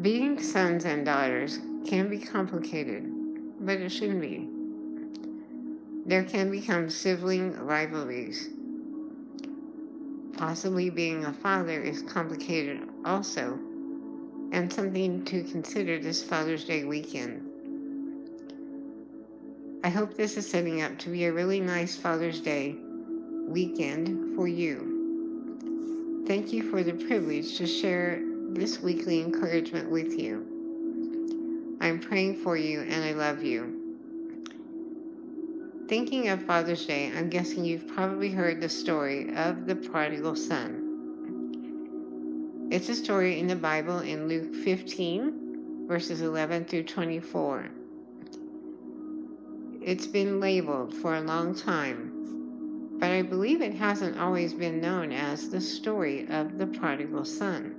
Being sons and daughters can be complicated, but it shouldn't be. There can become sibling rivalries. Possibly being a father is complicated also, and something to consider this Father's Day weekend. I hope this is setting up to be a really nice Father's Day weekend for you. Thank you for the privilege to share this weekly encouragement with you. I'm praying for you and I love you. Thinking of Father's Day, I'm guessing you've probably heard the story of the prodigal son. It's a story in the Bible in Luke 15, verses 11 through 24. It's been labeled for a long time, but I believe it hasn't always been known as the story of the prodigal son.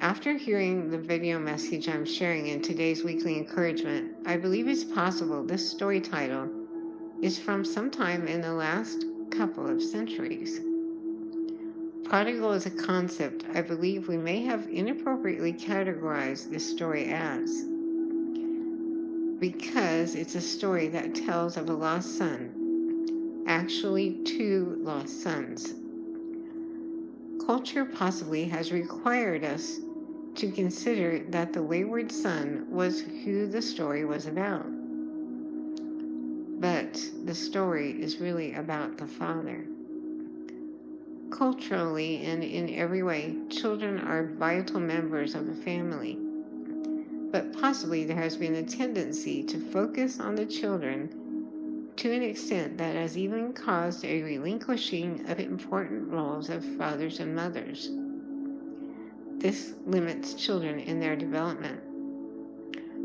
After hearing the video message I'm sharing in today's weekly encouragement, I believe it's possible this story title is from sometime in the last couple of centuries. Prodigal is a concept I believe we may have inappropriately categorized this story as, because it's a story that tells of a lost son, actually two lost sons. Culture possibly has required us to consider that the wayward son was who the story was about. But the story is really about the father. Culturally and in every way, children are vital members of a family. But possibly there has been a tendency to focus on the children to an extent that has even caused a relinquishing of important roles of fathers and mothers. This limits children in their development.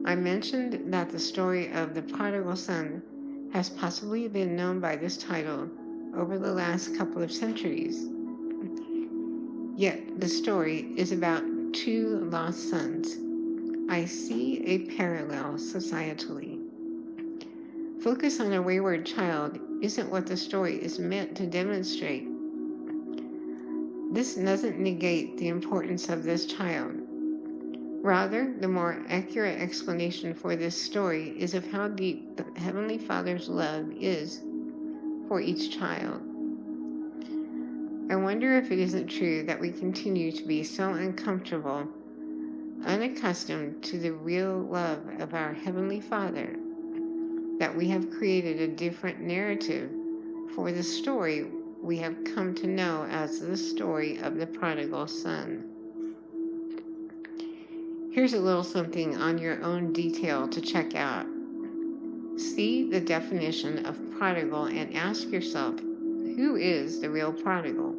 I mentioned that the story of the prodigal son has possibly been known by this title over the last couple of centuries. Yet the story is about two lost sons. I see a parallel societally. Focus on a wayward child isn't what the story is meant to demonstrate. This doesn't negate the importance of this child. Rather, the more accurate explanation for this story is of how deep the Heavenly Father's love is for each child. I wonder if it isn't true that we continue to be so uncomfortable, unaccustomed to the real love of our Heavenly Father, that we have created a different narrative for the story we have come to know as the story of the prodigal son. Here's a little something on your own detail to check out. See the definition of prodigal and ask yourself, who is the real prodigal?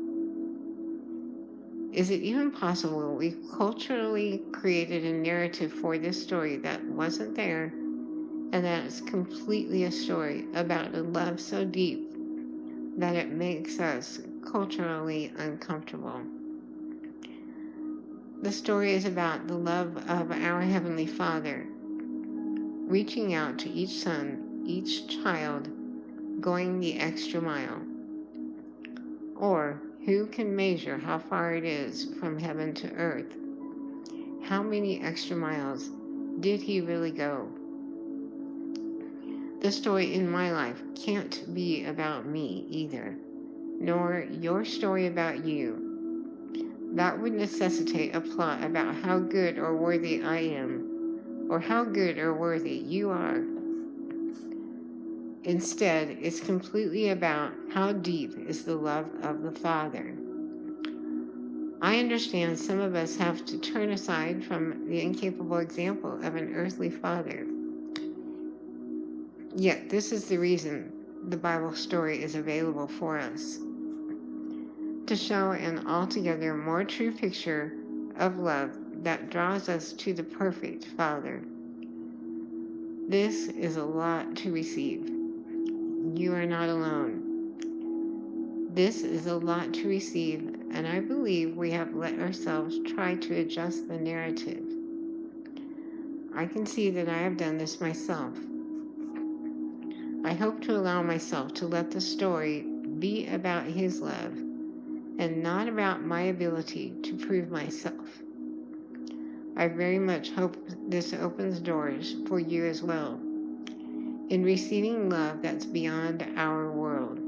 Is it even possible we culturally created a narrative for this story that wasn't there, and that it's completely a story about a love so deep that it makes us culturally uncomfortable? The story is about the love of our Heavenly Father, reaching out to each son, each child, going the extra mile. Or, who can measure how far it is from heaven to earth? How many extra miles did he really go? The story in my life can't be about me either, nor your story about you. That would necessitate a plot about how good or worthy I am, or how good or worthy you are. Instead, it's completely about how deep is the love of the Father. I understand some of us have to turn aside from the incapable example of an earthly father. Yet this is the reason the Bible story is available for us, to show an altogether more true picture of love that draws us to the perfect Father. This is a lot to receive. You are not alone. This is a lot to receive, and I believe we have let ourselves try to adjust the narrative. I can see that I have done this myself. I hope to allow myself to let the story be about His love and not about my ability to prove myself. I very much hope this opens doors for you as well in receiving love that's beyond our world.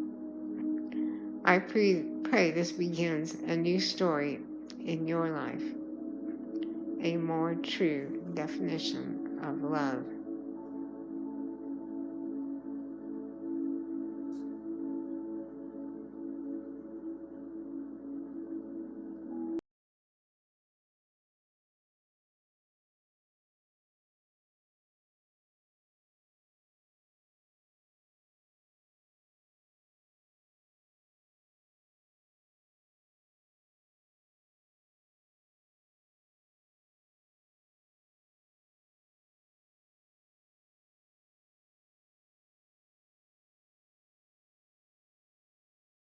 I pray this begins a new story in your life, a more true definition of love.